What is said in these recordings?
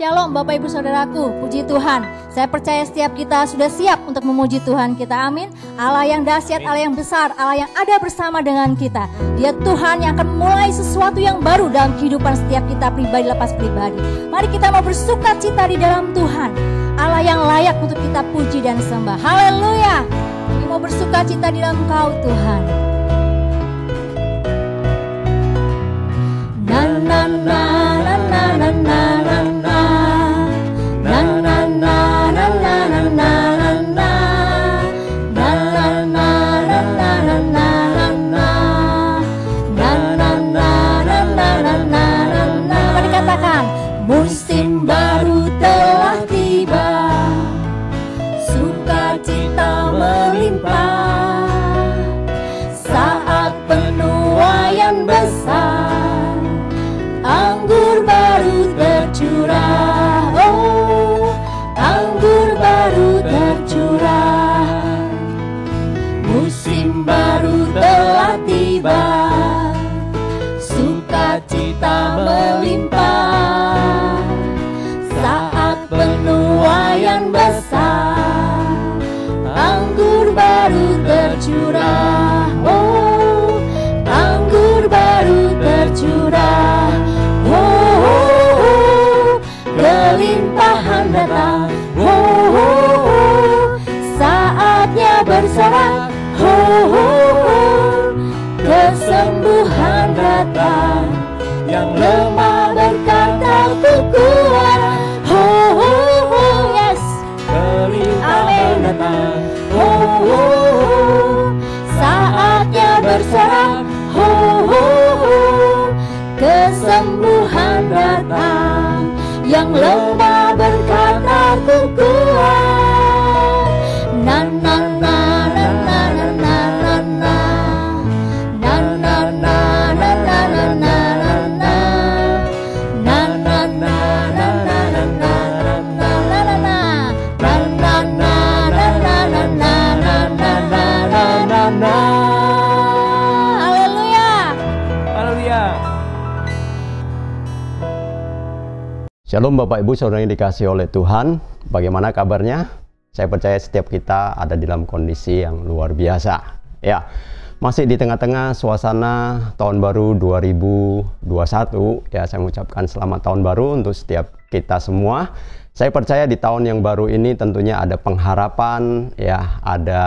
Shalom Bapak Ibu Saudaraku, puji Tuhan. Saya percaya setiap kita sudah siap untuk memuji Tuhan kita, amin. Allah yang dahsyat, Allah yang besar, Allah yang ada bersama dengan kita. Dia Tuhan yang akan mulai sesuatu yang baru dalam kehidupan setiap kita pribadi lepas pribadi. Mari kita mau bersuka cita di dalam Tuhan, Allah yang layak untuk kita puji dan sembah. Haleluya. Kami mau bersuka cita di dalam Engkau Tuhan. Na na na na na na na na na na na na na na na na na. Mari katakan, musim baru telah tiba, sukacita melimpah, saat penuaian besar, anggur baru tercurah, oh, anggur baru tercurah. Musim baru telah tiba, sukacita melimpah, saat penuaian besar, anggur baru tercurah, oh, anggur baru tercurah. Kelimpahan datang, saatnya bersorak, kesembuhan datang, yang lemah berkata ku kuat, yes, kelimpahan datang, saatnya bersorak, kesembuhan datang, yang lemah berkata ku kuat. Na na na na na na na na na na na na na na na na na na na na. Haleluya. Haleluya. Shalom Bapak Ibu Saudara yang dikasihi oleh Tuhan. Bagaimana kabarnya? Saya percaya setiap kita ada dalam kondisi yang luar biasa. Ya, masih di tengah-tengah suasana tahun baru 2021. Ya, saya mengucapkan selamat tahun baru untuk setiap kita semua. Saya percaya di tahun yang baru ini tentunya ada pengharapan, ya, ada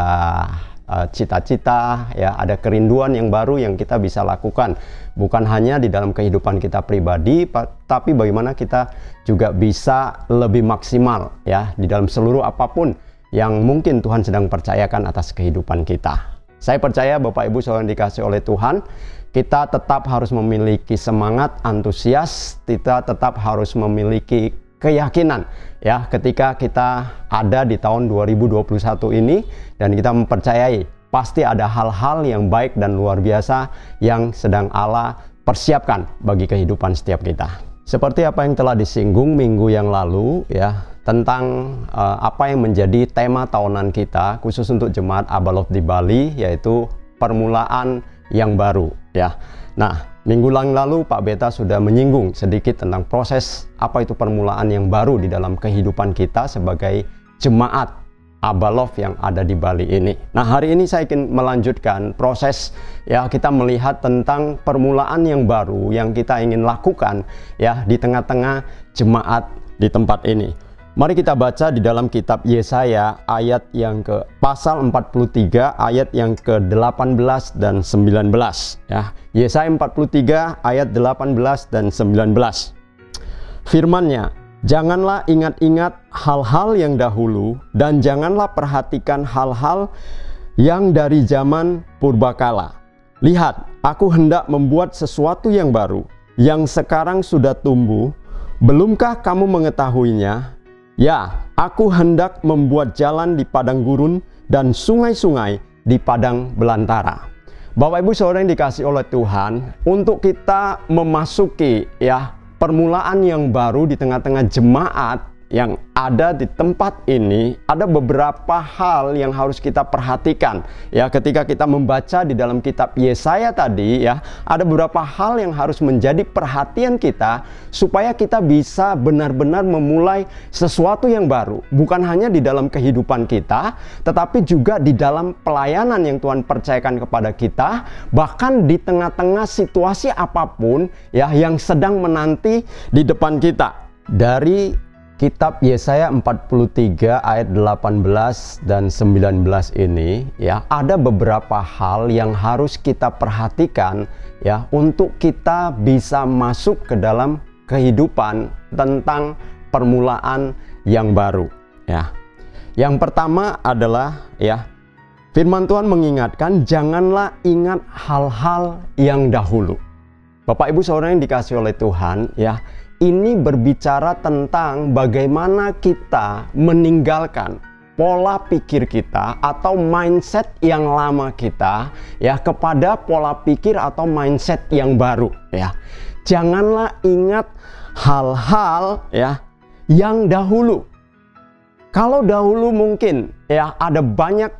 cita-cita, ya, ada kerinduan yang baru yang kita bisa lakukan. Bukan hanya di dalam kehidupan kita pribadi, tapi bagaimana kita juga bisa lebih maksimal, ya, di dalam seluruh apapun yang mungkin Tuhan sedang percayakan atas kehidupan kita. Saya percaya Bapak Ibu Saudara yang dikasihi oleh Tuhan, kita tetap harus memiliki semangat, antusias, kita tetap harus memiliki keyakinan, ya, ketika kita ada di tahun 2021 ini, dan kita mempercayai pasti ada hal-hal yang baik dan luar biasa yang sedang Allah persiapkan bagi kehidupan setiap kita. Seperti apa yang telah disinggung minggu yang lalu, ya, tentang apa yang menjadi tema tahunan kita khusus untuk jemaat Abalov di Bali, yaitu permulaan yang baru, ya. Nah, minggu lalu Pak Beta sudah menyinggung sedikit tentang proses apa itu permulaan yang baru di dalam kehidupan kita sebagai jemaat Abalov yang ada di Bali ini. Nah, hari ini saya ingin melanjutkan proses, ya, kita melihat tentang permulaan yang baru yang kita ingin lakukan, ya, di tengah-tengah jemaat di tempat ini. Mari kita baca di dalam kitab Yesaya ayat yang ke pasal 43 ayat yang ke-18 dan 19, ya. Yesaya 43 ayat 18 dan 19. Firman-Nya, janganlah ingat-ingat hal-hal yang dahulu, dan janganlah perhatikan hal-hal yang dari zaman purbakala. Lihat, aku hendak membuat sesuatu yang baru, yang sekarang sudah tumbuh. Belumkah kamu mengetahuinya? Ya, aku hendak membuat jalan di padang gurun dan sungai-sungai di padang belantara. Bapak Ibu Saudara yang dikasihi oleh Tuhan, untuk kita memasuki, ya, permulaan yang baru di tengah-tengah jemaat, yang ada di tempat ini, ada beberapa hal yang harus kita perhatikan. Ya, ketika kita membaca di dalam kitab Yesaya tadi, ya, ada beberapa hal yang harus menjadi perhatian kita supaya kita bisa benar-benar memulai sesuatu yang baru. Bukan hanya di dalam kehidupan kita, tetapi juga di dalam pelayanan yang Tuhan percayakan kepada kita, bahkan di tengah-tengah situasi apapun ya yang sedang menanti di depan kita. Dari kitab Yesaya 43 ayat 18 dan 19 ini ya, ada beberapa hal yang harus kita perhatikan ya untuk kita bisa masuk ke dalam kehidupan tentang permulaan yang baru ya. Yang pertama adalah ya, firman Tuhan mengingatkan janganlah ingat hal-hal yang dahulu. Bapak Ibu Saudara yang dikasihi oleh Tuhan ya, ini berbicara tentang bagaimana kita meninggalkan pola pikir kita atau mindset yang lama kita ya kepada pola pikir atau mindset yang baru ya. Janganlah ingat hal-hal ya yang dahulu. Kalau dahulu mungkin ya ada banyak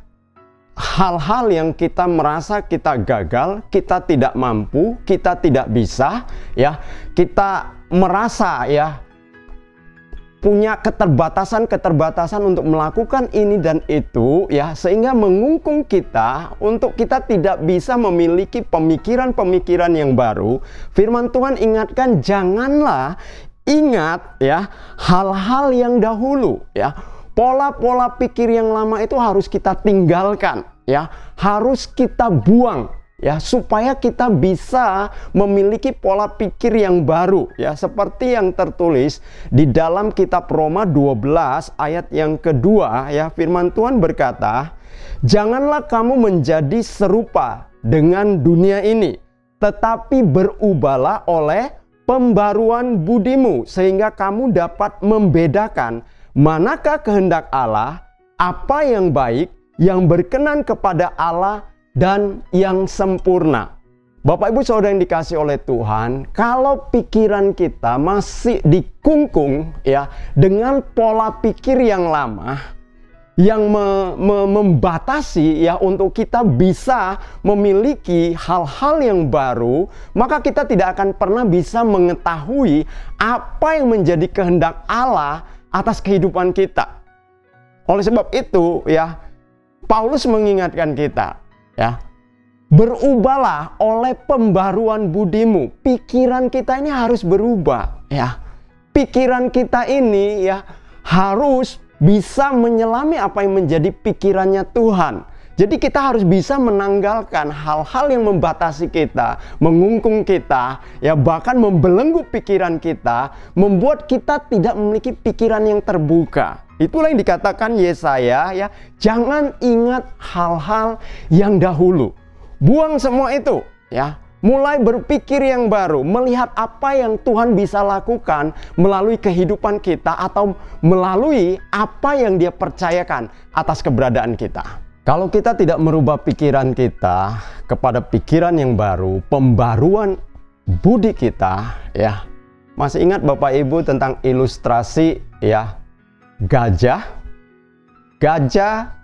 hal-hal yang kita merasa kita gagal, kita tidak mampu, kita tidak bisa ya, kita merasa ya punya keterbatasan untuk melakukan ini dan itu ya, sehingga mengungkung kita untuk kita tidak bisa memiliki pemikiran-pemikiran yang baru. Firman Tuhan ingatkan janganlah ingat ya hal-hal yang dahulu ya. Pola-pola pikir yang lama itu harus kita tinggalkan ya, harus kita buang ya, supaya kita bisa memiliki pola pikir yang baru ya, seperti yang tertulis di dalam kitab Roma 12 ayat yang kedua ya. Firman Tuhan berkata, janganlah kamu menjadi serupa dengan dunia ini, tetapi berubahlah oleh pembaruan budimu, sehingga kamu dapat membedakan manakah kehendak Allah, apa yang baik, yang berkenan kepada Allah, dan yang sempurna. Bapak Ibu Saudara yang dikasihi oleh Tuhan, kalau pikiran kita masih dikungkung ya dengan pola pikir yang lama, yang membatasi ya untuk kita bisa memiliki hal-hal yang baru, maka kita tidak akan pernah bisa mengetahui apa yang menjadi kehendak Allah atas kehidupan kita. Oleh sebab itu ya, Paulus mengingatkan kita ya, berubahlah oleh pembaruan budimu. Pikiran kita ini harus berubah ya. Pikiran kita ini ya harus bisa menyelami apa yang menjadi pikirannya Tuhan. Jadi kita harus bisa menanggalkan hal-hal yang membatasi kita, mengungkung kita, ya bahkan membelenggu pikiran kita, membuat kita tidak memiliki pikiran yang terbuka. Itulah yang dikatakan Yesaya ya, jangan ingat hal-hal yang dahulu. Buang semua itu ya. Mulai berpikir yang baru, melihat apa yang Tuhan bisa lakukan melalui kehidupan kita atau melalui apa yang Dia percayakan atas keberadaan kita. Kalau kita tidak merubah pikiran kita kepada pikiran yang baru, pembaruan budi kita ya. Masih ingat Bapak Ibu tentang ilustrasi ya gajah? Gajah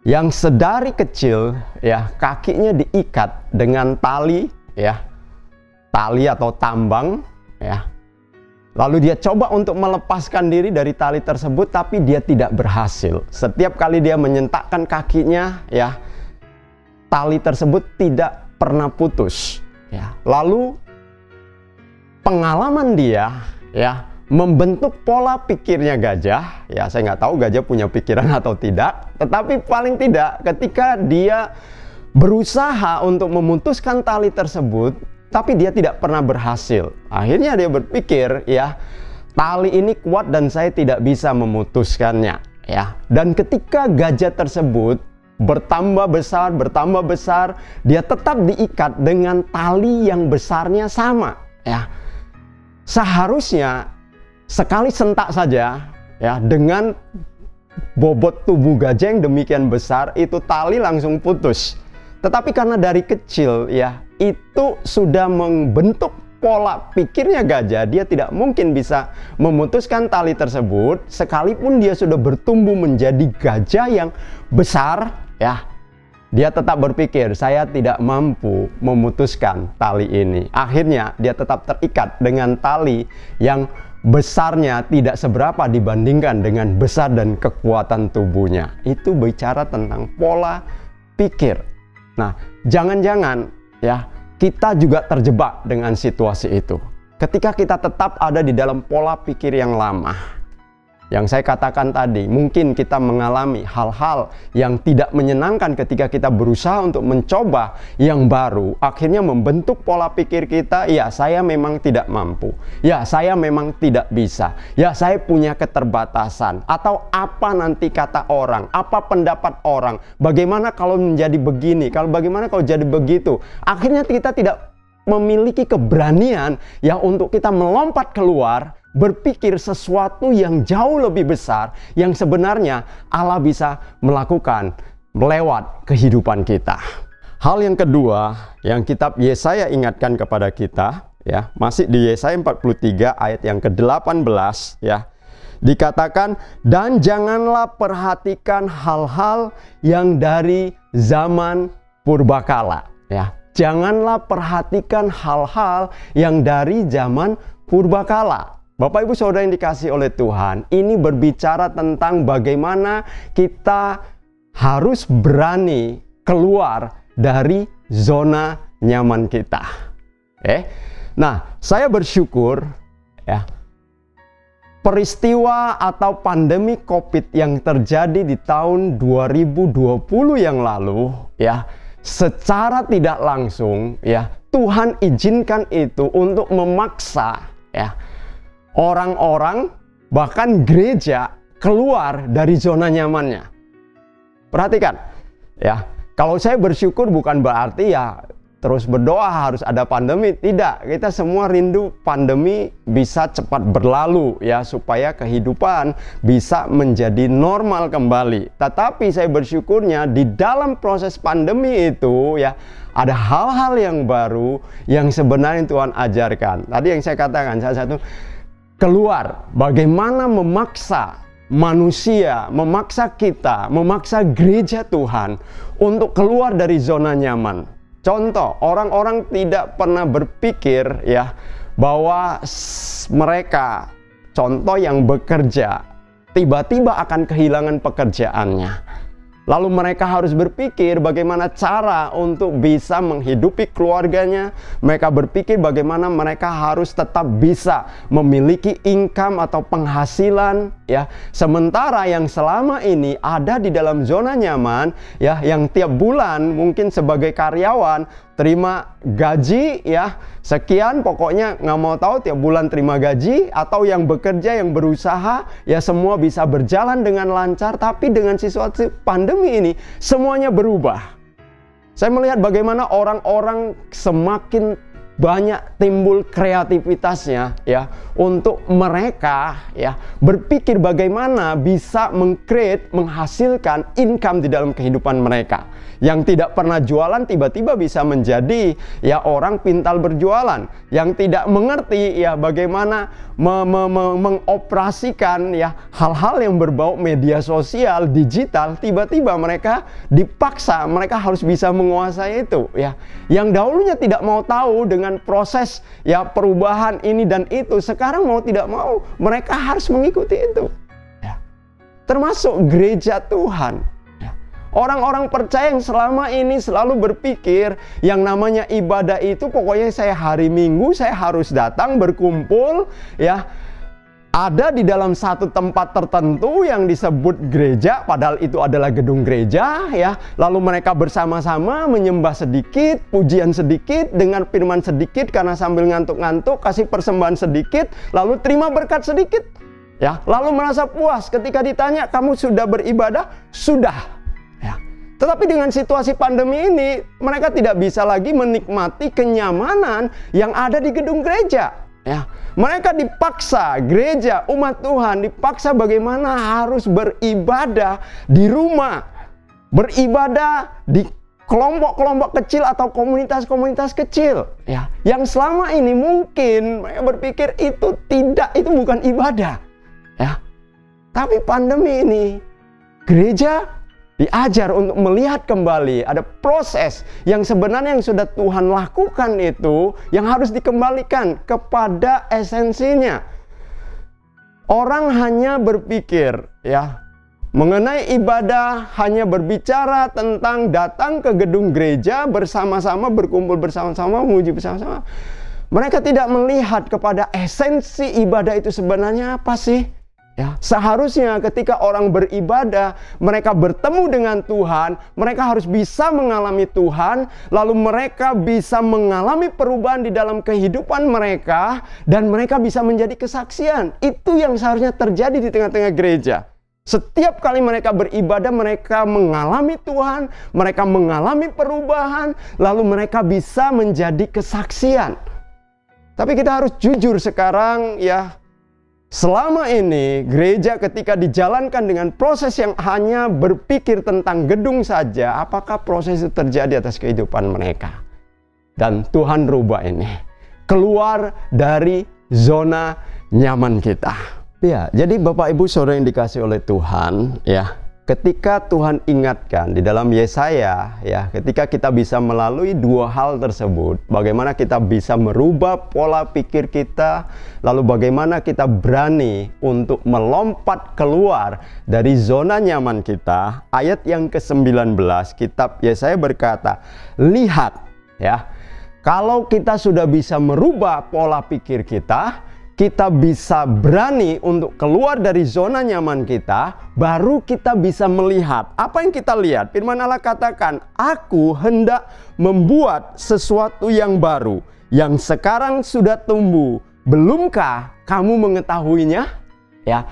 yang sedari kecil ya kakinya diikat dengan tali ya. Tali atau tambang ya. Lalu dia coba untuk melepaskan diri dari tali tersebut, tapi dia tidak berhasil. Setiap kali dia menyentakkan kakinya, ya, tali tersebut tidak pernah putus. Ya. Lalu pengalaman dia, ya, membentuk pola pikirnya gajah. Ya, saya nggak tahu gajah punya pikiran atau tidak. Tetapi paling tidak, ketika dia berusaha untuk memutuskan tali tersebut, tapi dia tidak pernah berhasil. Akhirnya dia berpikir, ya, tali ini kuat dan saya tidak bisa memutuskannya, ya. Dan ketika gajah tersebut bertambah besar, dia tetap diikat dengan tali yang besarnya sama, ya. Seharusnya sekali sentak saja, ya, dengan bobot tubuh gajah yang demikian besar, itu tali langsung putus. Tetapi karena dari kecil, ya, itu sudah membentuk pola pikirnya gajah, dia tidak mungkin bisa memutuskan tali tersebut sekalipun dia sudah bertumbuh menjadi gajah yang besar, ya. Dia tetap berpikir, saya tidak mampu memutuskan tali ini. Akhirnya dia tetap terikat dengan tali yang besarnya tidak seberapa dibandingkan dengan besar dan kekuatan tubuhnya. Itu bicara tentang pola pikir. Nah, jangan-jangan ya kita juga terjebak dengan situasi itu. Ketika kita tetap ada di dalam pola pikir yang lama. Yang saya katakan tadi, mungkin kita mengalami hal-hal yang tidak menyenangkan ketika kita berusaha untuk mencoba yang baru. Akhirnya membentuk pola pikir kita, ya saya memang tidak mampu. Ya saya memang tidak bisa. Ya saya punya keterbatasan. Atau apa nanti kata orang, apa pendapat orang. Bagaimana kalau menjadi begini, bagaimana kalau jadi begitu. Akhirnya kita tidak memiliki keberanian ya untuk kita melompat keluar, berpikir sesuatu yang jauh lebih besar yang sebenarnya Allah bisa melakukan melewat kehidupan kita. Hal yang kedua yang kitab Yesaya ingatkan kepada kita, ya, masih di Yesaya 43 ayat yang ke-18, ya. Dikatakan, dan janganlah perhatikan hal-hal yang dari zaman purbakala, ya. Janganlah perhatikan hal-hal yang dari zaman purbakala. Bapak Ibu Saudara yang dikasihi oleh Tuhan, ini berbicara tentang bagaimana kita harus berani keluar dari zona nyaman kita. Nah, saya bersyukur ya, peristiwa atau pandemi COVID yang terjadi di tahun 2020 yang lalu, ya, secara tidak langsung ya, Tuhan izinkan itu untuk memaksa ya orang-orang, bahkan gereja, keluar dari zona nyamannya. Perhatikan, ya, kalau saya bersyukur bukan berarti ya terus berdoa harus ada pandemi. Tidak, kita semua rindu pandemi bisa cepat berlalu ya, supaya kehidupan bisa menjadi normal kembali. Tetapi saya bersyukurnya di dalam proses pandemi itu ya, ada hal-hal yang baru yang sebenarnya Tuhan ajarkan. Tadi yang saya katakan, salah satu keluar, bagaimana memaksa manusia, memaksa kita, memaksa gereja Tuhan untuk keluar dari zona nyaman. Contoh, orang-orang tidak pernah berpikir ya bahwa mereka, contoh yang bekerja, tiba-tiba akan kehilangan pekerjaannya. Lalu mereka harus berpikir bagaimana cara untuk bisa menghidupi keluarganya. Mereka berpikir bagaimana mereka harus tetap bisa memiliki income atau penghasilan ya. Sementara yang selama ini ada di dalam zona nyaman ya, yang tiap bulan mungkin sebagai karyawan terima gaji ya sekian, pokoknya nggak mau tahu, tiap bulan terima gaji. Atau yang bekerja, yang berusaha ya, semua bisa berjalan dengan lancar. Tapi dengan situasi pandemi ini semuanya berubah. Saya melihat bagaimana orang-orang semakin banyak timbul kreativitasnya ya, untuk mereka ya berpikir bagaimana bisa menghasilkan income di dalam kehidupan mereka. Yang tidak pernah jualan tiba-tiba bisa menjadi ya orang pintar berjualan. Yang tidak mengerti ya bagaimana mengoperasikan ya hal-hal yang berbau media sosial, digital, tiba-tiba mereka dipaksa, mereka harus bisa menguasai itu ya. Yang dahulunya tidak mau tahu dengan proses ya perubahan ini dan itu, sekarang mau tidak mau mereka harus mengikuti itu ya. Termasuk gereja Tuhan. Orang-orang percaya yang selama ini selalu berpikir yang namanya ibadah itu pokoknya saya hari Minggu saya harus datang berkumpul ya, ada di dalam satu tempat tertentu yang disebut gereja, padahal itu adalah gedung gereja ya. Lalu mereka bersama-sama menyembah sedikit, pujian sedikit, dengan firman sedikit karena sambil ngantuk-ngantuk, kasih persembahan sedikit, lalu terima berkat sedikit ya. Lalu merasa puas ketika ditanya, "Kamu sudah beribadah?" Sudah. Tetapi dengan situasi pandemi ini, mereka tidak bisa lagi menikmati kenyamanan yang ada di gedung gereja. Ya, mereka dipaksa, gereja, umat Tuhan dipaksa bagaimana harus beribadah di rumah, beribadah di kelompok-kelompok kecil atau komunitas-komunitas kecil, ya, yang selama ini mungkin mereka berpikir itu bukan ibadah, ya. Tapi pandemi ini gereja diajar untuk melihat kembali ada proses yang sebenarnya yang sudah Tuhan lakukan itu yang harus dikembalikan kepada esensinya. Orang hanya berpikir, ya, mengenai ibadah hanya berbicara tentang datang ke gedung gereja bersama-sama, berkumpul bersama-sama, memuji bersama-sama. Mereka tidak melihat kepada esensi ibadah itu sebenarnya apa sih? Ya, seharusnya ketika orang beribadah, mereka bertemu dengan Tuhan, mereka harus bisa mengalami Tuhan, lalu mereka bisa mengalami perubahan di dalam kehidupan mereka, dan mereka bisa menjadi kesaksian. Itu yang seharusnya terjadi di tengah-tengah gereja. Setiap kali mereka beribadah, mereka mengalami Tuhan, mereka mengalami perubahan, lalu mereka bisa menjadi kesaksian. Tapi kita harus jujur sekarang, ya, selama ini gereja ketika dijalankan dengan proses yang hanya berpikir tentang gedung saja, apakah proses itu terjadi atas kehidupan mereka? Dan Tuhan rubah ini, keluar dari zona nyaman kita. Ya, jadi Bapak Ibu Saudara yang dikasih oleh Tuhan, ya, ketika Tuhan ingatkan di dalam Yesaya, ya, ketika kita bisa melalui dua hal tersebut, bagaimana kita bisa merubah pola pikir kita, lalu bagaimana kita berani untuk melompat keluar dari zona nyaman kita. Ayat yang ke-19, kitab Yesaya berkata, lihat, ya, kalau kita sudah bisa merubah pola pikir kita bisa berani untuk keluar dari zona nyaman kita, baru kita bisa melihat. Apa yang kita lihat? Firman Allah katakan, aku hendak membuat sesuatu yang baru, yang sekarang sudah tumbuh. Belumkah kamu mengetahuinya? Ya,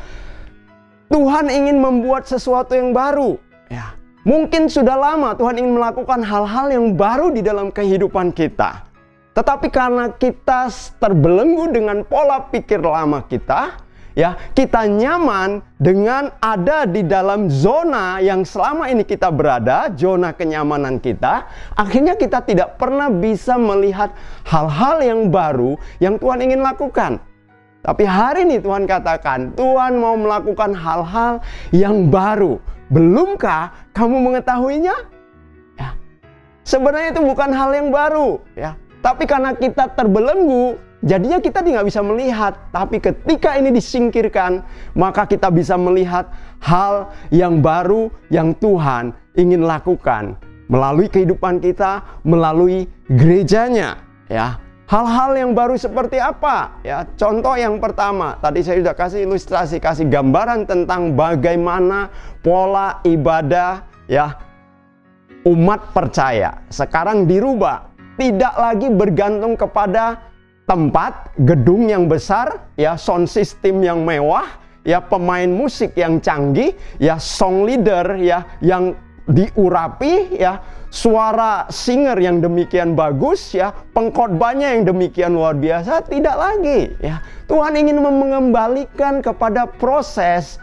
Tuhan ingin membuat sesuatu yang baru. Ya, mungkin sudah lama Tuhan ingin melakukan hal-hal yang baru di dalam kehidupan kita. Tetapi karena kita terbelenggu dengan pola pikir lama kita, ya, kita nyaman dengan ada di dalam zona yang selama ini kita berada, zona kenyamanan kita, akhirnya kita tidak pernah bisa melihat hal-hal yang baru yang Tuhan ingin lakukan. Tapi hari ini Tuhan katakan, Tuhan mau melakukan hal-hal yang baru. Belumkah kamu mengetahuinya? Ya. Sebenarnya itu bukan hal yang baru, ya. Tapi karena kita terbelenggu, jadinya kita tidak bisa melihat. Tapi ketika ini disingkirkan, maka kita bisa melihat hal yang baru yang Tuhan ingin lakukan melalui kehidupan kita, melalui gerejanya, ya. Hal-hal yang baru seperti apa? Ya, contoh yang pertama, tadi saya sudah kasih ilustrasi, kasih gambaran tentang bagaimana pola ibadah, ya, umat percaya sekarang dirubah. Tidak lagi bergantung kepada tempat, gedung yang besar, ya, sound system yang mewah, ya, pemain musik yang canggih, ya, song leader, ya, yang diurapi, ya, suara singer yang demikian bagus, ya, pengkhotbahnya yang demikian luar biasa. Tidak lagi, ya. Tuhan ingin mengembalikan kepada proses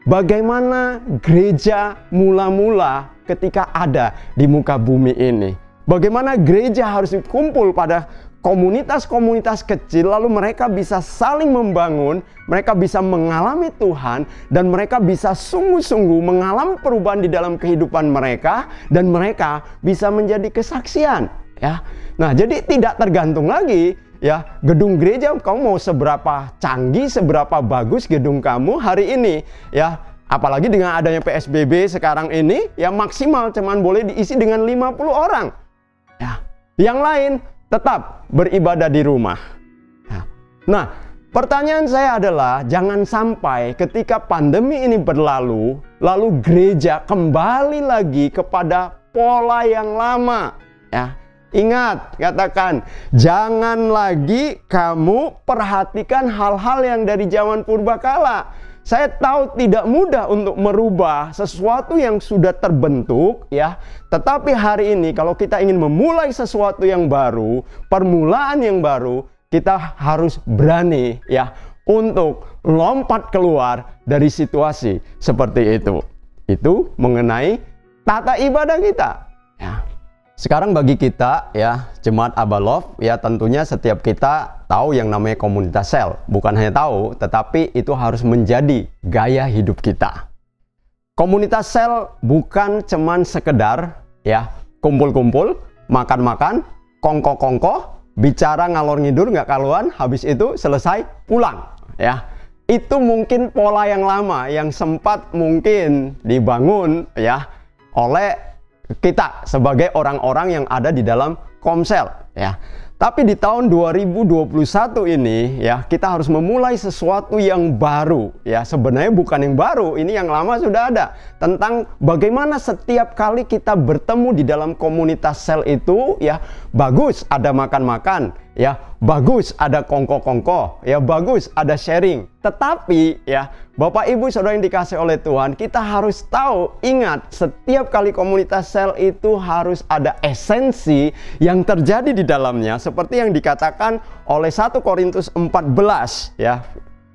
bagaimana gereja mula-mula ketika ada di muka bumi ini. Bagaimana gereja harus dikumpul pada komunitas-komunitas kecil, lalu mereka bisa saling membangun, mereka bisa mengalami Tuhan, dan mereka bisa sungguh-sungguh mengalami perubahan di dalam kehidupan mereka, dan mereka bisa menjadi kesaksian. Ya, nah, jadi tidak tergantung lagi, ya, gedung gereja kamu mau seberapa canggih, seberapa bagus gedung kamu hari ini, ya. Apalagi dengan adanya PSBB sekarang ini, ya, maksimal cuman boleh diisi dengan 50 orang. Ya, yang lain tetap beribadah di rumah. Ya. Nah, pertanyaan saya adalah jangan sampai ketika pandemi ini berlalu, lalu gereja kembali lagi kepada pola yang lama. Ya, ingat, katakan, jangan lagi kamu perhatikan hal-hal yang dari zaman purbakala. Saya tahu tidak mudah untuk merubah sesuatu yang sudah terbentuk, ya. Tetapi hari ini kalau kita ingin memulai sesuatu yang baru, permulaan yang baru, kita harus berani, ya, untuk lompat keluar dari situasi seperti itu. Itu mengenai tata ibadah kita. Ya. Sekarang bagi kita ya, Jemaat Abba Love, ya tentunya setiap kita tahu yang namanya komunitas sel. Bukan hanya tahu, tetapi itu harus menjadi gaya hidup kita. Komunitas sel bukan cuman sekedar ya kumpul-kumpul, makan-makan, kongko-kongko, bicara ngalor ngidur nggak karuan, habis itu selesai pulang ya. Itu mungkin pola yang lama yang sempat mungkin dibangun ya oleh kita sebagai orang-orang yang ada di dalam Komsel ya. Tapi di tahun 2021 ini ya, kita harus memulai sesuatu yang baru ya. Sebenarnya bukan yang baru, ini yang lama sudah ada. Tentang bagaimana setiap kali kita bertemu di dalam komunitas sel itu ya, bagus ada makan-makan ya, bagus ada kongko-kongko ya, bagus ada sharing. Tetapi ya, Bapak Ibu Saudara yang dikasih oleh Tuhan, kita harus tahu, ingat, setiap kali komunitas sel itu harus ada esensi yang terjadi di dalamnya, seperti yang dikatakan oleh 1 Korintus 14 ya,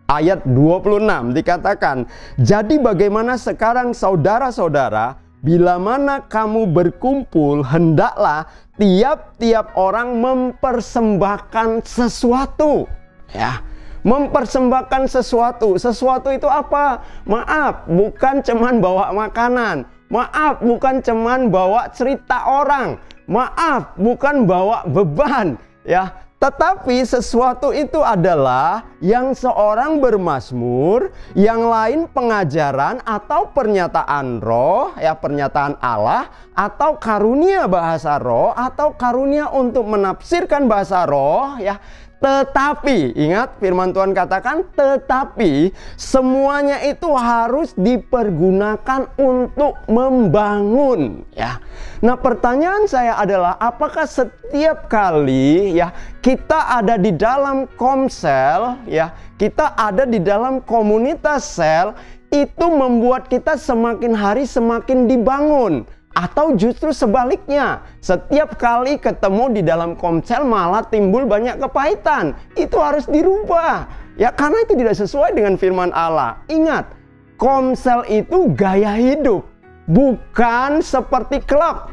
ayat 26 dikatakan, "Jadi bagaimana sekarang saudara-saudara, bila mana kamu berkumpul, hendaklah tiap-tiap orang mempersembahkan sesuatu." Ya, mempersembahkan sesuatu. Sesuatu itu apa? Maaf, bukan cuman bawa makanan. Maaf, bukan cuman bawa cerita orang. Maaf, bukan bawa beban. Ya, tetapi sesuatu itu adalah yang seorang bermazmur, yang lain pengajaran atau pernyataan roh, ya pernyataan Allah, atau karunia bahasa roh, atau karunia untuk menafsirkan bahasa roh, ya. Tetapi, ingat firman Tuhan katakan, tetapi semuanya itu harus dipergunakan untuk membangun ya. Nah, pertanyaan saya adalah, apakah setiap kali ya kita ada di dalam Komsel ya, kita ada di dalam komunitas sel, itu membuat kita semakin hari semakin dibangun? Atau justru sebaliknya, setiap kali ketemu di dalam Komsel malah timbul banyak kepahitan? Itu harus dirubah ya, karena itu tidak sesuai dengan firman Allah. Ingat, Komsel itu gaya hidup, bukan seperti klub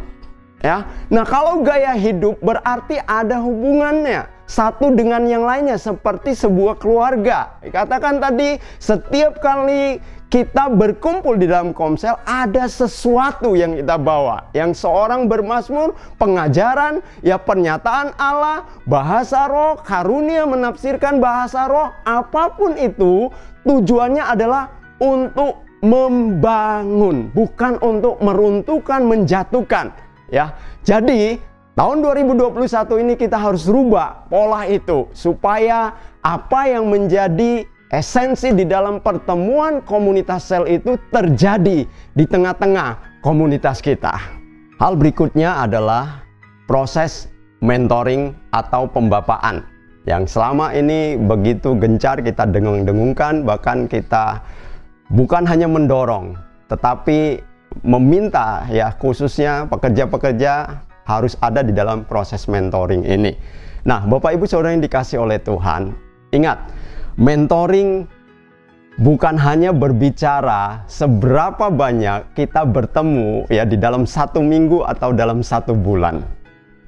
ya. Nah, kalau gaya hidup berarti ada hubungannya satu dengan yang lainnya, seperti sebuah keluarga. Katakan tadi, setiap kali kita berkumpul di dalam Komsel, ada sesuatu yang kita bawa. Yang seorang bermazmur, pengajaran, ya pernyataan Allah, bahasa roh, karunia menafsirkan bahasa roh, apapun itu, tujuannya adalah untuk membangun, bukan untuk meruntuhkan, menjatuhkan. Ya, jadi tahun 2021 ini kita harus rubah pola itu, supaya apa yang menjadi esensi di dalam pertemuan komunitas sel itu terjadi di tengah-tengah komunitas kita. Hal berikutnya adalah proses mentoring atau pembapaan yang selama ini begitu gencar kita dengung-dengungkan, bahkan kita bukan hanya mendorong tetapi meminta ya, khususnya pekerja-pekerja harus ada di dalam proses mentoring ini. Nah, Bapak Ibu Saudara yang dikasih oleh Tuhan, ingat, mentoring bukan hanya berbicara seberapa banyak kita bertemu ya di dalam satu minggu atau dalam satu bulan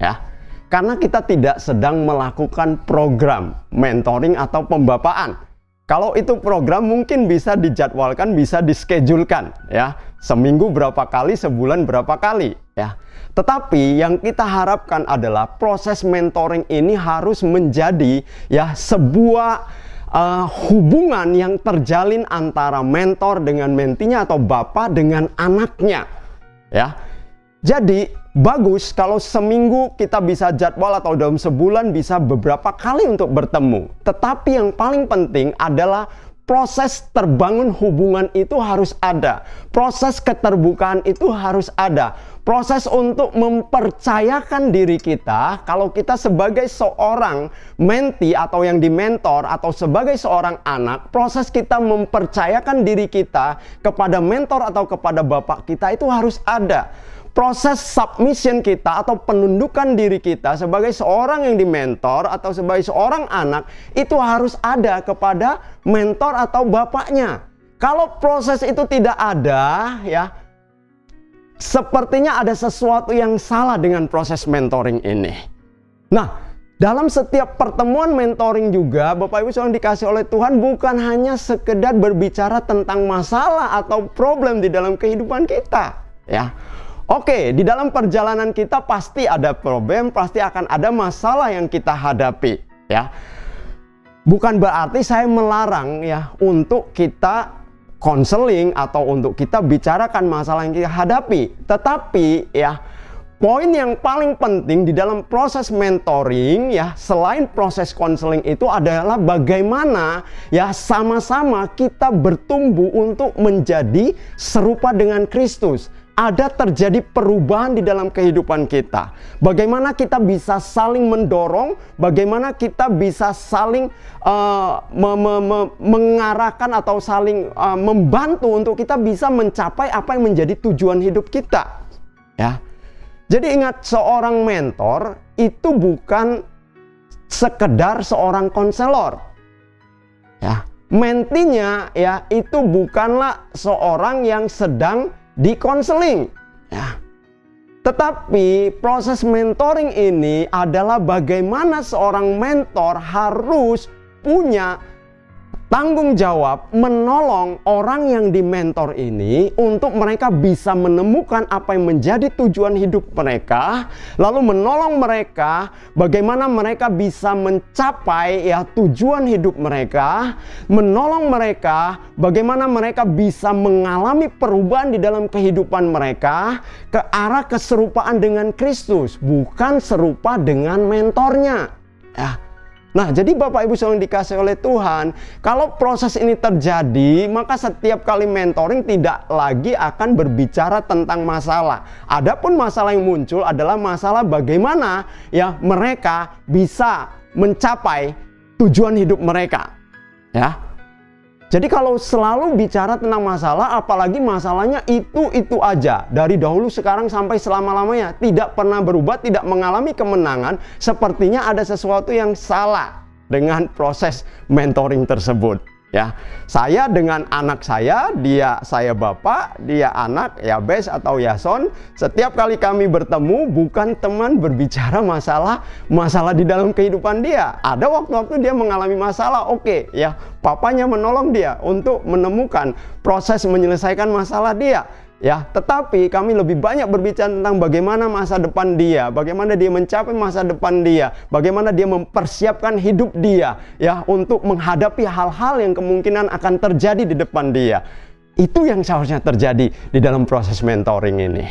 ya, karena kita tidak sedang melakukan program mentoring atau pembapaan. Kalau itu program mungkin bisa dijadwalkan, bisa dischedulkan ya, seminggu berapa kali, sebulan berapa kali ya. Tetapi yang kita harapkan adalah proses mentoring ini harus menjadi ya sebuah hubungan yang terjalin antara mentor dengan mentinya atau bapak dengan anaknya ya. Jadi bagus kalau seminggu kita bisa jadwal atau dalam sebulan bisa beberapa kali untuk bertemu. Tetapi yang paling penting adalah proses terbangun hubungan itu harus ada. Proses keterbukaan itu harus ada. Proses untuk mempercayakan diri kita, kalau kita sebagai seorang menti atau yang dimentor atau sebagai seorang anak, proses kita mempercayakan diri kita kepada mentor atau kepada bapak kita itu harus ada. Proses submission kita atau penundukan diri kita sebagai seorang yang dimentor atau sebagai seorang anak itu harus ada kepada mentor atau bapaknya. Kalau proses itu tidak ada ya, sepertinya ada sesuatu yang salah dengan proses mentoring ini. Nah, dalam setiap pertemuan mentoring juga, Bapak Ibu Saudara dikasih oleh Tuhan, bukan hanya sekedar berbicara tentang masalah atau problem di dalam kehidupan kita, ya. Oke, di dalam perjalanan kita pasti ada problem, pasti akan ada masalah yang kita hadapi, ya. Bukan berarti saya melarang ya untuk kita konseling atau untuk kita bicarakan masalah yang kita hadapi. Tetapi ya, poin yang paling penting di dalam proses mentoring ya, selain proses konseling itu adalah bagaimana ya sama-sama kita bertumbuh untuk menjadi serupa dengan Kristus. Ada terjadi perubahan di dalam kehidupan kita. Bagaimana kita bisa saling mendorong, bagaimana kita bisa saling mengarahkan atau saling membantu untuk kita bisa mencapai apa yang menjadi tujuan hidup kita. Ya. Jadi ingat, seorang mentor itu bukan sekedar seorang konselor. Ya. Mentinya ya itu bukanlah seorang yang sedang di konseling, ya. Tetapi proses mentoring ini adalah bagaimana seorang mentor harus punya tanggung jawab menolong orang yang dimentor ini untuk mereka bisa menemukan apa yang menjadi tujuan hidup mereka, lalu menolong mereka bagaimana mereka bisa mencapai ya tujuan hidup mereka, menolong mereka bagaimana mereka bisa mengalami perubahan di dalam kehidupan mereka ke arah keserupaan dengan Kristus, bukan serupa dengan mentornya, ya. Nah, jadi Bapak Ibu Saudara dikasih oleh Tuhan, kalau proses ini terjadi, maka setiap kali mentoring tidak lagi akan berbicara tentang masalah. Adapun masalah yang muncul adalah masalah bagaimana ya mereka bisa mencapai tujuan hidup mereka. Ya. Jadi kalau selalu bicara tentang masalah, apalagi masalahnya itu aja, dari dahulu sekarang sampai selama-lamanya, tidak pernah berubah, tidak mengalami kemenangan, sepertinya ada sesuatu yang salah dengan proses mentoring tersebut. Ya, saya dengan anak saya, saya bapak, dia anak, Yabes atau Yason. Setiap kali kami bertemu, bukan teman berbicara masalah di dalam kehidupan dia. Ada waktu-waktu dia mengalami masalah, oke, ya, papanya menolong dia untuk menemukan proses menyelesaikan masalah dia. Ya, tetapi kami lebih banyak berbicara tentang bagaimana masa depan dia, bagaimana dia mencapai masa depan dia, bagaimana dia mempersiapkan hidup dia ya untuk menghadapi hal-hal yang kemungkinan akan terjadi di depan dia. Itu yang seharusnya terjadi di dalam proses mentoring ini.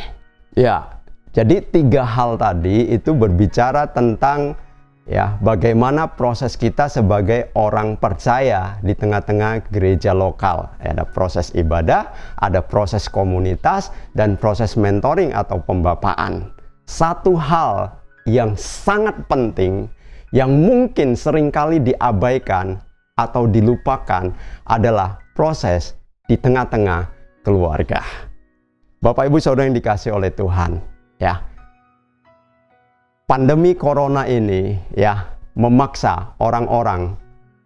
Ya, jadi 3 hal tadi itu berbicara tentang ya bagaimana proses kita sebagai orang percaya di tengah-tengah gereja lokal. Ada proses ibadah, ada proses komunitas, dan proses mentoring atau pembapaan. Satu hal yang sangat penting yang mungkin seringkali diabaikan atau dilupakan adalah proses di tengah-tengah keluarga. Bapak Ibu Saudara yang dikasih oleh Tuhan, ya. Pandemi corona ini ya memaksa orang-orang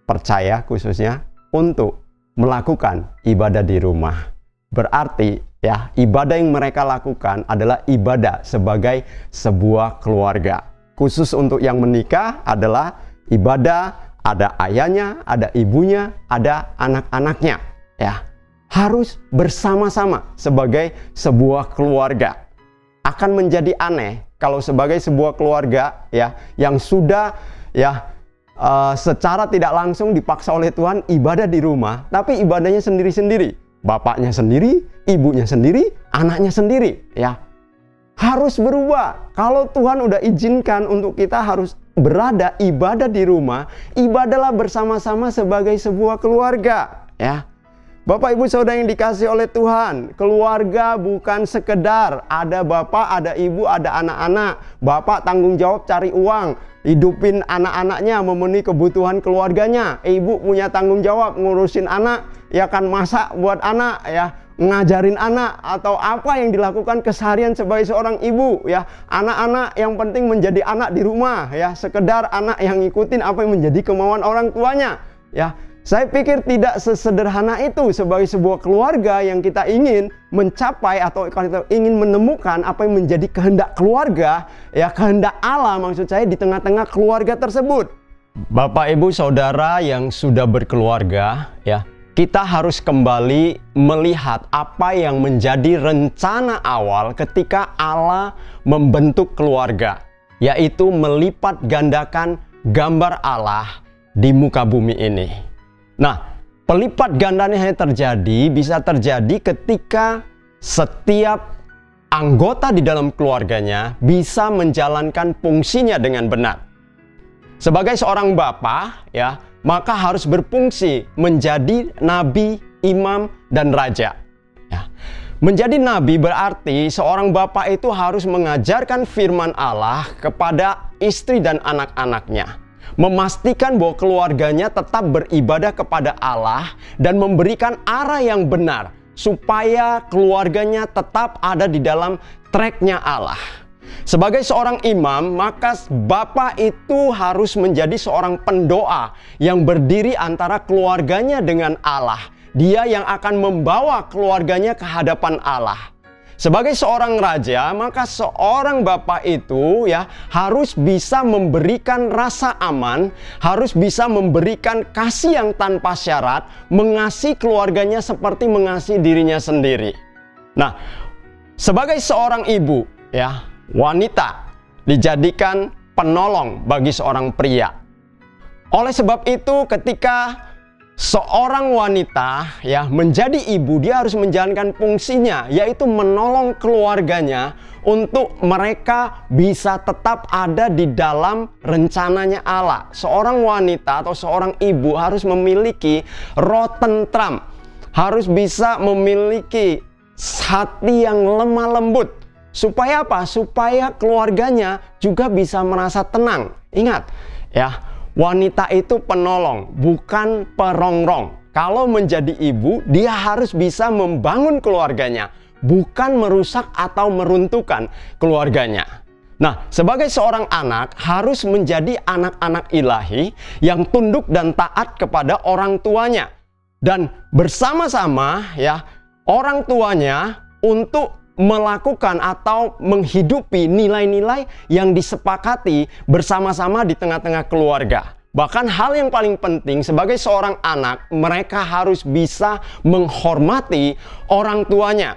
percaya khususnya untuk melakukan ibadah di rumah. Berarti ya ibadah yang mereka lakukan adalah ibadah sebagai sebuah keluarga. Khusus untuk yang menikah adalah ibadah ada ayahnya, ada ibunya, ada anak-anaknya, ya. Harus bersama-sama sebagai sebuah keluarga. Akan menjadi aneh kalau sebagai sebuah keluarga ya yang sudah ya secara tidak langsung dipaksa oleh Tuhan ibadah di rumah, tapi ibadahnya sendiri-sendiri. Bapaknya sendiri, ibunya sendiri, anaknya sendiri, ya. Harus berubah. Kalau Tuhan udah izinkan untuk kita harus berada ibadah di rumah, ibadahlah bersama-sama sebagai sebuah keluarga, ya. Bapak Ibu Saudara yang dikasih oleh Tuhan, keluarga bukan sekedar ada bapak, ada ibu, ada anak-anak. Bapak tanggung jawab cari uang, hidupin anak-anaknya, memenuhi kebutuhan keluarganya. Ibu punya tanggung jawab ngurusin anak, ya kan, masak buat anak, ya, ngajarin anak, atau apa yang dilakukan keseharian sebagai seorang ibu, ya. Anak-anak yang penting menjadi anak di rumah, ya, sekedar anak yang ngikutin apa yang menjadi kemauan orang tuanya, ya. Saya pikir tidak sesederhana itu sebagai sebuah keluarga yang kita ingin mencapai atau kita ingin menemukan apa yang menjadi kehendak keluarga, ya kehendak Allah maksud saya di tengah-tengah keluarga tersebut. Bapak, Ibu, Saudara yang sudah berkeluarga, ya, kita harus kembali melihat apa yang menjadi rencana awal ketika Allah membentuk keluarga, yaitu melipat gandakan gambar Allah di muka bumi ini. Nah, pelipat gandanya hanya bisa terjadi ketika setiap anggota di dalam keluarganya bisa menjalankan fungsinya dengan benar. Sebagai seorang bapak, ya, maka harus berfungsi menjadi nabi, imam, dan raja. Ya. Menjadi nabi berarti seorang bapak itu harus mengajarkan firman Allah kepada istri dan anak-anaknya, memastikan bahwa keluarganya tetap beribadah kepada Allah dan memberikan arah yang benar supaya keluarganya tetap ada di dalam tracknya Allah. Sebagai seorang imam, maka bapak itu harus menjadi seorang pendoa yang berdiri antara keluarganya dengan Allah. Dia yang akan membawa keluarganya ke hadapan Allah. Sebagai seorang raja, maka seorang bapak itu ya harus bisa memberikan rasa aman, harus bisa memberikan kasih yang tanpa syarat, mengasihi keluarganya seperti mengasihi dirinya sendiri. Nah, sebagai seorang ibu, ya, wanita dijadikan penolong bagi seorang pria. Oleh sebab itu, ketika seorang wanita ya menjadi ibu, dia harus menjalankan fungsinya, yaitu menolong keluarganya untuk mereka bisa tetap ada di dalam rencananya Allah. Seorang wanita atau seorang ibu harus memiliki roh tentram, harus bisa memiliki hati yang lemah lembut. Supaya apa? Supaya keluarganya juga bisa merasa tenang. Ingat ya, wanita itu penolong, bukan perongrong. Kalau menjadi ibu, dia harus bisa membangun keluarganya, bukan merusak atau meruntuhkan keluarganya. Nah, sebagai seorang anak harus menjadi anak-anak ilahi yang tunduk dan taat kepada orang tuanya. Dan bersama-sama ya, orang tuanya untuk melakukan atau menghidupi nilai-nilai yang disepakati bersama-sama di tengah-tengah keluarga. Bahkan hal yang paling penting sebagai seorang anak, mereka harus bisa menghormati orang tuanya.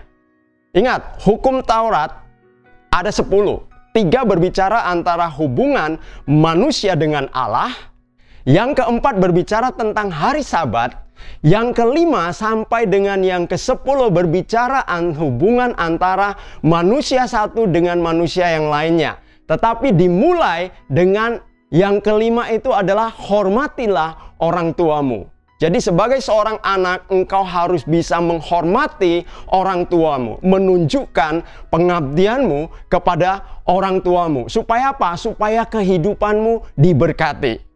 Ingat, hukum Taurat ada 10. 3 berbicara antara hubungan manusia dengan Allah. Yang keempat berbicara tentang hari Sabat. Yang kelima sampai dengan yang ke-10 berbicara hubungan antara manusia satu dengan manusia yang lainnya. Tetapi dimulai dengan yang kelima itu adalah hormatilah orang tuamu. Jadi sebagai seorang anak, engkau harus bisa menghormati orang tuamu, menunjukkan pengabdianmu kepada orang tuamu. Supaya apa? Supaya kehidupanmu diberkati.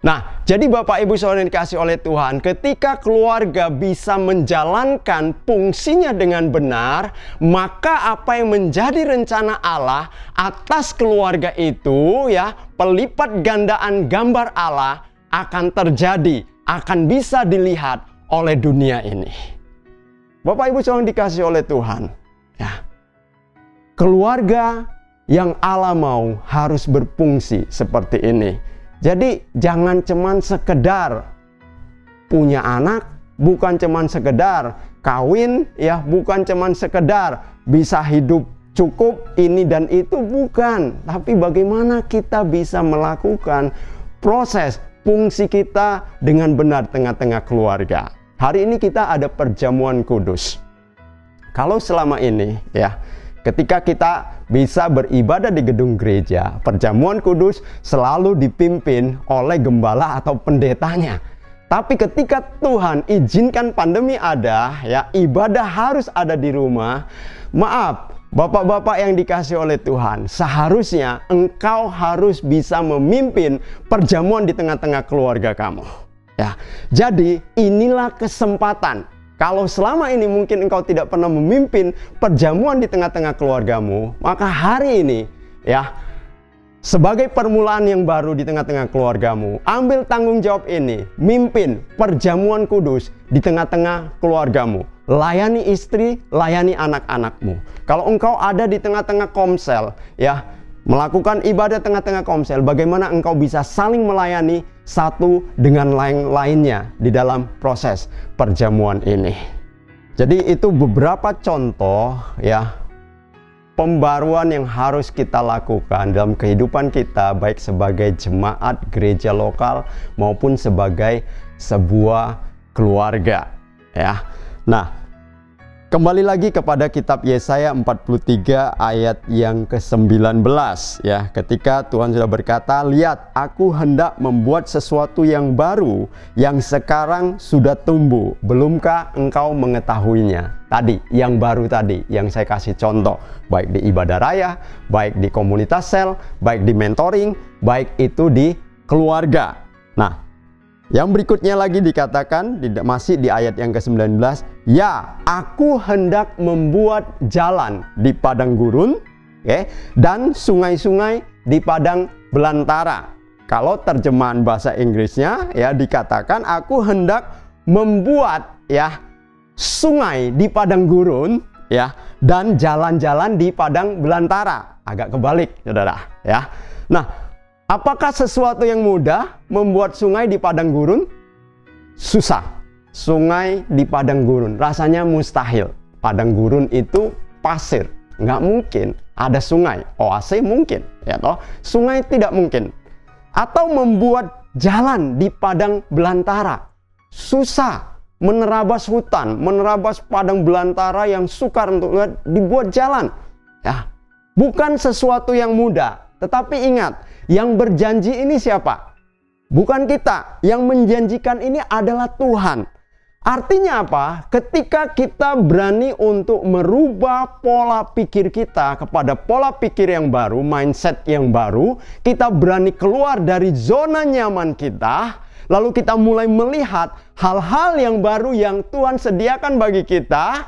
Nah, jadi Bapak Ibu Saudara yang dikasihi oleh Tuhan, ketika keluarga bisa menjalankan fungsinya dengan benar, maka apa yang menjadi rencana Allah atas keluarga itu ya, pelipat gandaan gambar Allah akan terjadi, akan bisa dilihat oleh dunia ini. Bapak Ibu Saudara yang dikasihi oleh Tuhan, ya. Keluarga yang Allah mau harus berfungsi seperti ini. Jadi jangan cuman sekedar punya anak, bukan cuman sekedar kawin, ya, bukan cuman sekedar bisa hidup cukup ini dan itu, bukan. Tapi bagaimana kita bisa melakukan proses fungsi kita dengan benar tengah-tengah keluarga. Hari ini kita ada perjamuan kudus. Kalau selama ini ya, ketika kita bisa beribadah di gedung gereja, perjamuan kudus selalu dipimpin oleh gembala atau pendetanya. Tapi ketika Tuhan izinkan pandemi ada, ya, ibadah harus ada di rumah. Maaf, bapak-bapak yang dikasihi oleh Tuhan, seharusnya engkau harus bisa memimpin perjamuan di tengah-tengah keluarga kamu. Ya, jadi inilah kesempatan. Kalau selama ini mungkin engkau tidak pernah memimpin perjamuan di tengah-tengah keluargamu, maka hari ini ya, sebagai permulaan yang baru di tengah-tengah keluargamu, ambil tanggung jawab ini, mimpin perjamuan kudus di tengah-tengah keluargamu. Layani istri, layani anak-anakmu. Kalau engkau ada di tengah-tengah komsel, ya, melakukan ibadah tengah-tengah komsel, bagaimana engkau bisa saling melayani satu dengan lainnya di dalam proses perjamuan ini. Jadi itu beberapa contoh, ya, pembaruan yang harus kita lakukan dalam kehidupan kita, baik sebagai jemaat gereja lokal maupun sebagai sebuah keluarga, ya. Nah, kembali lagi kepada kitab Yesaya 43 ayat yang ke-19, ya, ketika Tuhan sudah berkata, "Lihat, aku hendak membuat sesuatu yang baru yang sekarang sudah tumbuh, belumkah engkau mengetahuinya?" Tadi, yang baru tadi yang saya kasih contoh, baik di ibadah raya, baik di komunitas sel, baik di mentoring, baik itu di keluarga. Nah, yang berikutnya lagi dikatakan, masih di ayat yang ke-19, "Ya, aku hendak membuat jalan di padang gurun, dan sungai-sungai di padang belantara." Kalau terjemahan bahasa Inggrisnya, ya, dikatakan, "Aku hendak membuat, ya, sungai di padang gurun, ya, dan jalan-jalan di padang belantara." Agak kebalik, saudara, ya. Nah, apakah sesuatu yang mudah membuat sungai di padang gurun? Susah. Sungai di padang gurun rasanya mustahil. Padang gurun itu pasir, nggak mungkin ada sungai. Oase mungkin, ya toh. Sungai tidak mungkin. Atau membuat jalan di padang belantara, susah. Menerabas hutan, menerabas padang belantara yang sukar untuk dibuat jalan, ya, bukan sesuatu yang mudah. Tetapi ingat, yang berjanji ini siapa? Bukan kita. Yang menjanjikan ini adalah Tuhan. Artinya apa? Ketika kita berani untuk merubah pola pikir kita kepada pola pikir yang baru, mindset yang baru, kita berani keluar dari zona nyaman kita, lalu kita mulai melihat hal-hal yang baru yang Tuhan sediakan bagi kita.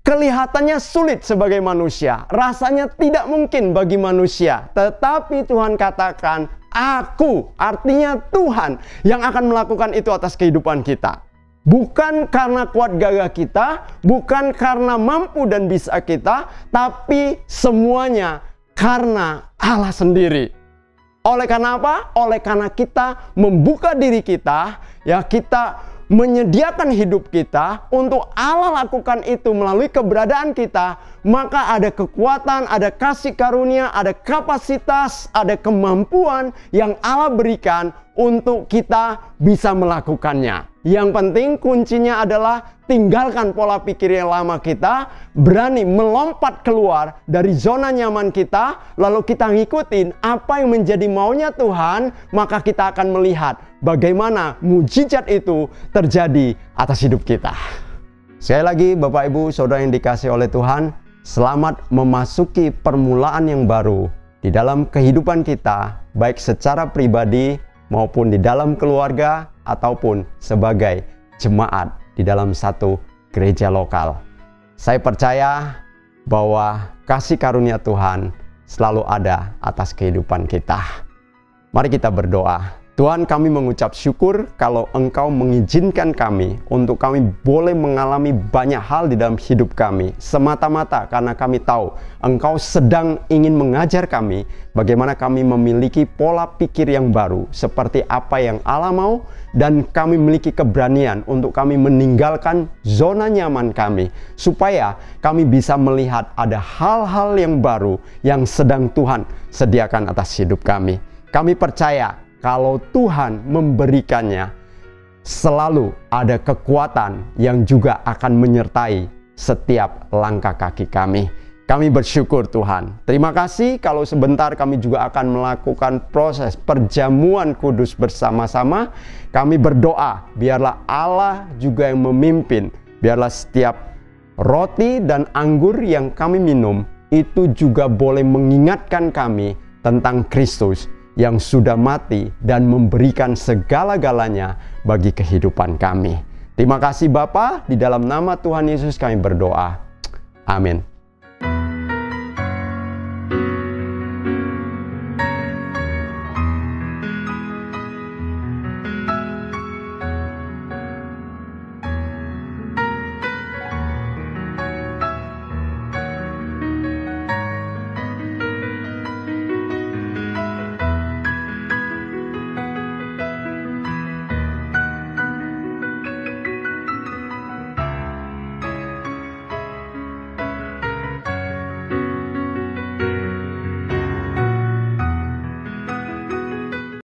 Kelihatannya sulit sebagai manusia, rasanya tidak mungkin bagi manusia. Tetapi Tuhan katakan, "Aku," artinya Tuhan yang akan melakukan itu atas kehidupan kita. Bukan karena kuat gagah kita, bukan karena mampu dan bisa kita, tapi semuanya karena Allah sendiri. Oleh karena apa? Oleh karena kita membuka diri kita, ya, kita menyediakan hidup kita untuk Allah lakukan itu melalui keberadaan kita, maka ada kekuatan, ada kasih karunia, ada kapasitas, ada kemampuan yang Allah berikan untuk kita bisa melakukannya. Yang penting kuncinya adalah tinggalkan pola pikir yang lama kita, berani melompat keluar dari zona nyaman kita, lalu kita ngikutin apa yang menjadi maunya Tuhan, maka kita akan melihat bagaimana mujizat itu terjadi atas hidup kita. Sekali lagi, Bapak Ibu Saudara yang dikasihi oleh Tuhan, selamat memasuki permulaan yang baru di dalam kehidupan kita, baik secara pribadi maupun di dalam keluarga ataupun sebagai jemaat di dalam satu gereja lokal. Saya percaya bahwa kasih karunia Tuhan selalu ada atas kehidupan kita. Mari kita berdoa. Tuhan, kami mengucap syukur kalau Engkau mengizinkan kami untuk kami boleh mengalami banyak hal di dalam hidup kami, semata-mata karena kami tahu Engkau sedang ingin mengajar kami bagaimana kami memiliki pola pikir yang baru seperti apa yang Allah mau, dan kami memiliki keberanian untuk kami meninggalkan zona nyaman kami supaya kami bisa melihat ada hal-hal yang baru yang sedang Tuhan sediakan atas hidup kami. Kami percaya kalau Tuhan memberikannya, selalu ada kekuatan yang juga akan menyertai setiap langkah kaki kami. Kami bersyukur Tuhan. Terima kasih kalau sebentar kami juga akan melakukan proses perjamuan kudus bersama-sama. Kami berdoa, biarlah Allah juga yang memimpin. Biarlah setiap roti dan anggur yang kami minum, itu juga boleh mengingatkan kami tentang Kristus yang sudah mati dan memberikan segala-galanya bagi kehidupan kami. Terima kasih Bapa, di dalam nama Tuhan Yesus kami berdoa. Amin.